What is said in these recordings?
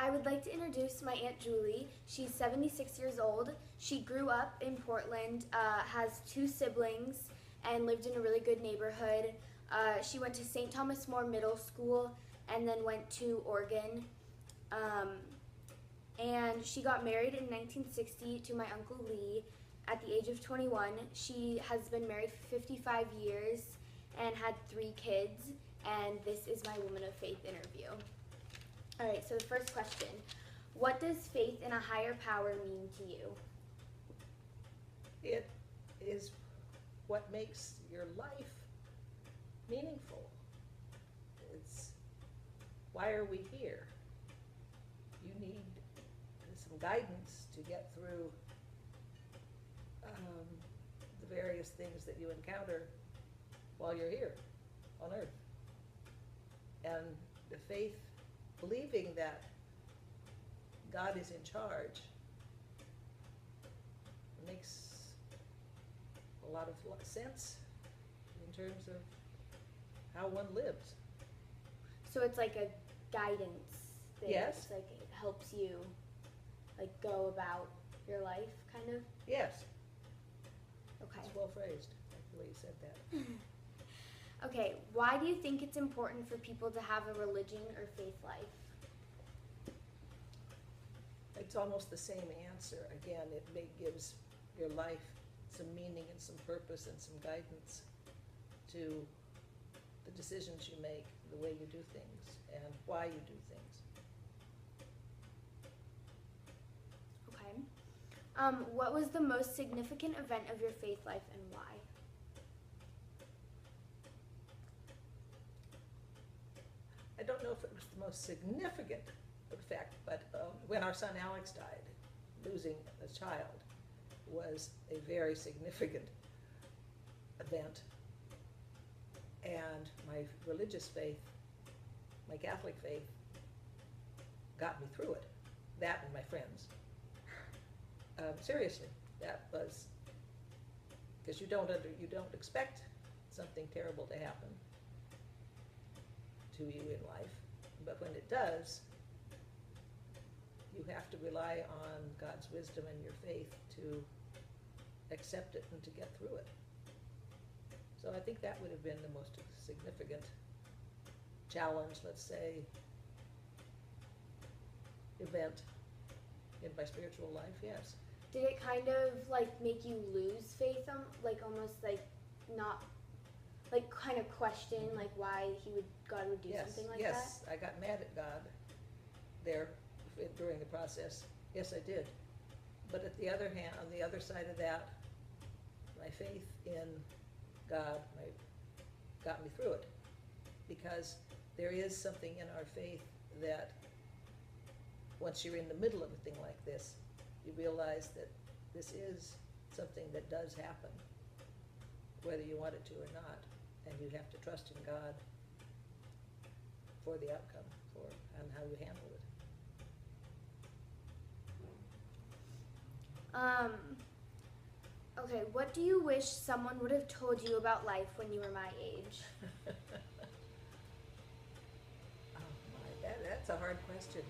I would like to introduce my Aunt Julie. She's 76 years old. She grew up in Portland, has two siblings, and lived in a really good neighborhood. She went to St. Thomas More Middle School and then went to Oregon. Um, and she got married in 1960 to my Uncle Lee at the age of 21. She has been married for 55 years and had 3 kids, and this is my Woman of Faith interview. All right, so the first question, what does faith in a higher power mean to you? It is what makes your life meaningful. It's why are we here? You need some guidance to get through the various things that you encounter while you're here on earth. And the faith, believing that God is in charge, makes a lot of sense in terms of how one lives. So it's like a guidance thing. Yes. It's like it helps you like go about your life, kind of. Yes. Okay. It's well phrased, like the way you said that. Okay, why do you think it's important for people to have a religion or faith life? It's almost the same answer. Again, it gives your life some meaning and some purpose and some guidance to the decisions you make, the way you do things, and why you do things. Okay. What was the most significant event of your faith life and why? I don't know if it was the most significant effect, but when our son Alex died, losing a child was a very significant event. And my religious faith, my Catholic faith, got me through it. That and my friends. Seriously, that was, because you don't expect something terrible to happen to you in life, but when it does, you have to rely on God's wisdom and your faith to accept it and to get through it. So I think that would have been the most significant challenge, let's say, event in my spiritual life, yes. Did it kind of like make you lose faith, like almost like not, like kind of question like why God would do something like that? Yes, I got mad at God there during the process. Yes, I did. But at the other hand, on the other side of that, my faith in God got me through it, because there is something in our faith that once you're in the middle of a thing like this, you realize that this is something that does happen, whether you want it to or not, and you have to trust in God for the outcome, and how you handle it. Okay, what do you wish someone would have told you about life when you were my age? Oh my, that's a hard question.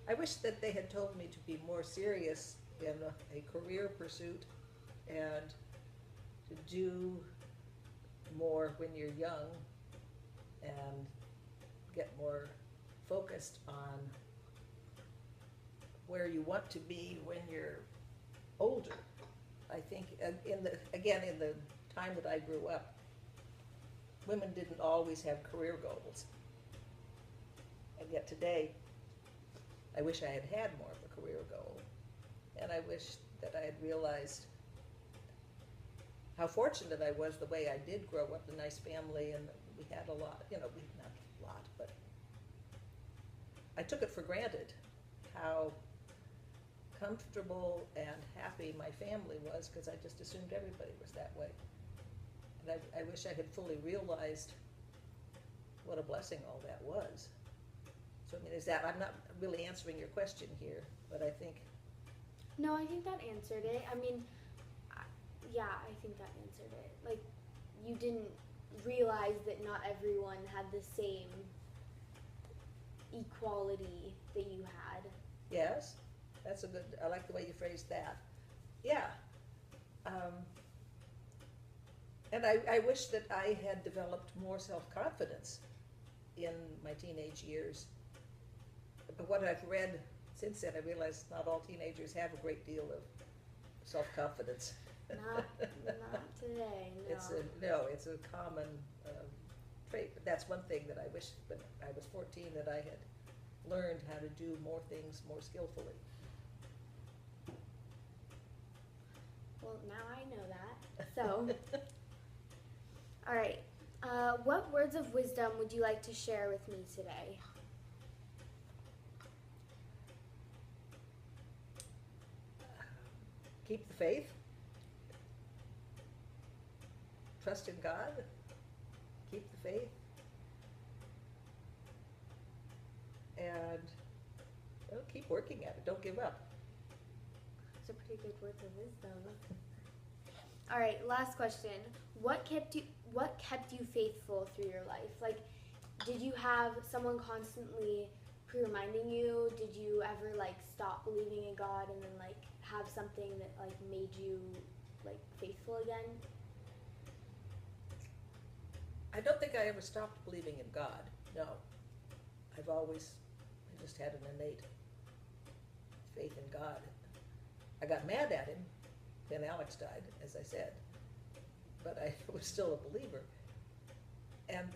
I wish that they had told me to be more serious in a career pursuit and to do more when you're young and get more focused on where you want to be when you're older. I think in the time that I grew up, women didn't always have career goals. And yet today, I wish I had had more of a career goal. And I wish that I had realized how fortunate I was the way I did grow up in a nice family, and we had a lot, not a lot, but I took it for granted how comfortable and happy my family was, because I just assumed everybody was that way. And I wish I had fully realized what a blessing all that was. So I mean, I'm not really answering your question here, but I think. No, I think that answered it. I mean, yeah, I think that answered it. Like, you didn't realized that not everyone had the same equality that you had. Yes, that's a good, I like the way you phrased that. Yeah. And I wish that I had developed more self-confidence in my teenage years. But what I've read since then, I realize not all teenagers have a great deal of self-confidence. Not today, no. It's a common trait. But that's one thing that I wish when I was 14 that I had learned how to do more things more skillfully. Well, now I know that. So, all right. What words of wisdom would you like to share with me today? Keep the faith. Trust in God. Keep the faith. And keep working at it. Don't give up. Those are pretty good words of wisdom. All right, last question. What kept you faithful through your life? Like, did you have someone constantly reminding you? Did you ever like stop believing in God and then like have something that like made you like faithful again? I don't think I ever stopped believing in God. No. I just had an innate faith in God. I got mad at him when Alex died, as I said, but I was still a believer. And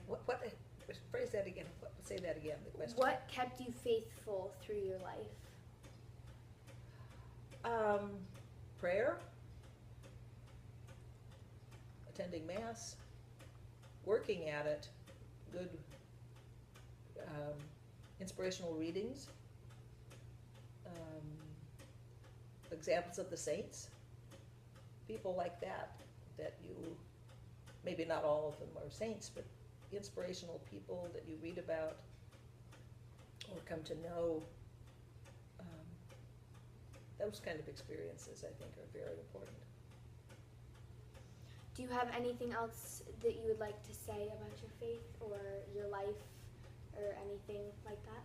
phrase that again, say that again, the question. What kept you faithful through your life? Prayer, attending Mass, working at it, good inspirational readings, examples of the saints, people like that you, maybe not all of them are saints, but inspirational people that you read about or come to know. Those kind of experiences, I think, are very important. Do you have anything else that you would like to say about your faith or your life or anything like that?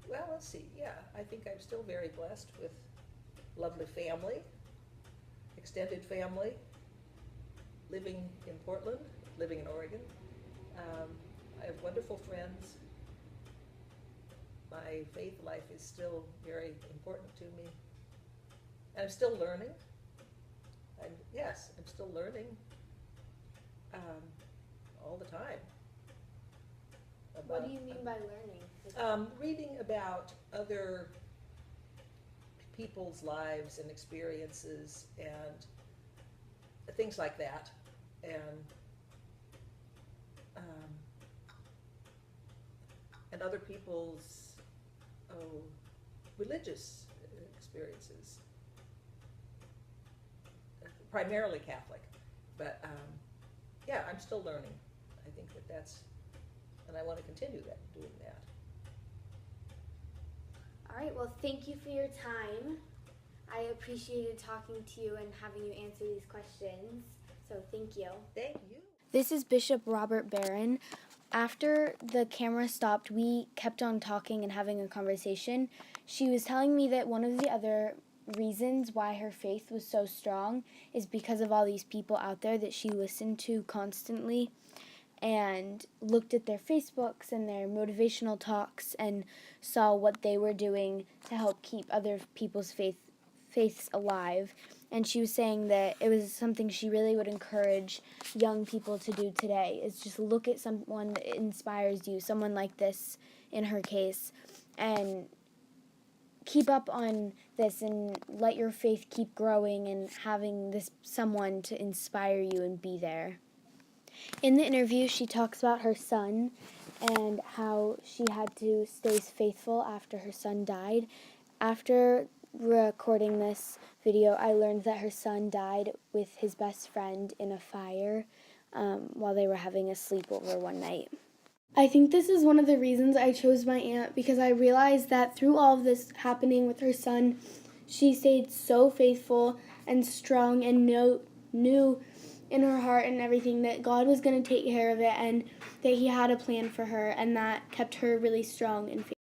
Well, let's see. Yeah, I think I'm still very blessed with lovely family, extended family, living in Portland, living in Oregon. I have wonderful friends. My faith life is still very important to me. And I'm still learning. I'm still learning all the time. What do you mean by learning? Reading about other people's lives and experiences and things like that, and other people's religious experiences, primarily Catholic, but I'm still learning. I think that's, and I want to continue doing that. All right, well, thank you for your time. I appreciated talking to you and having you answer these questions, so thank you. Thank you. This is Bishop Robert Barron. After the camera stopped, we kept on talking and having a conversation. She was telling me that one of the other reasons why her faith was so strong is because of all these people out there that she listened to constantly and looked at their Facebooks and their motivational talks and saw what they were doing to help keep other people's faiths alive. And she was saying that it was something she really would encourage young people to do today, is just look at someone that inspires you, someone like this in her case, and keep up on this and let your faith keep growing and having this someone to inspire you and be there. In the interview, she talks about her son and how she had to stay faithful after her son died. After recording this video, I learned that her son died with his best friend in a fire while they were having a sleepover one night. I think this is one of the reasons I chose my aunt, because I realized that through all of this happening with her son, she stayed so faithful and strong and knew in her heart and everything that God was going to take care of it and that he had a plan for her, and that kept her really strong and faithful.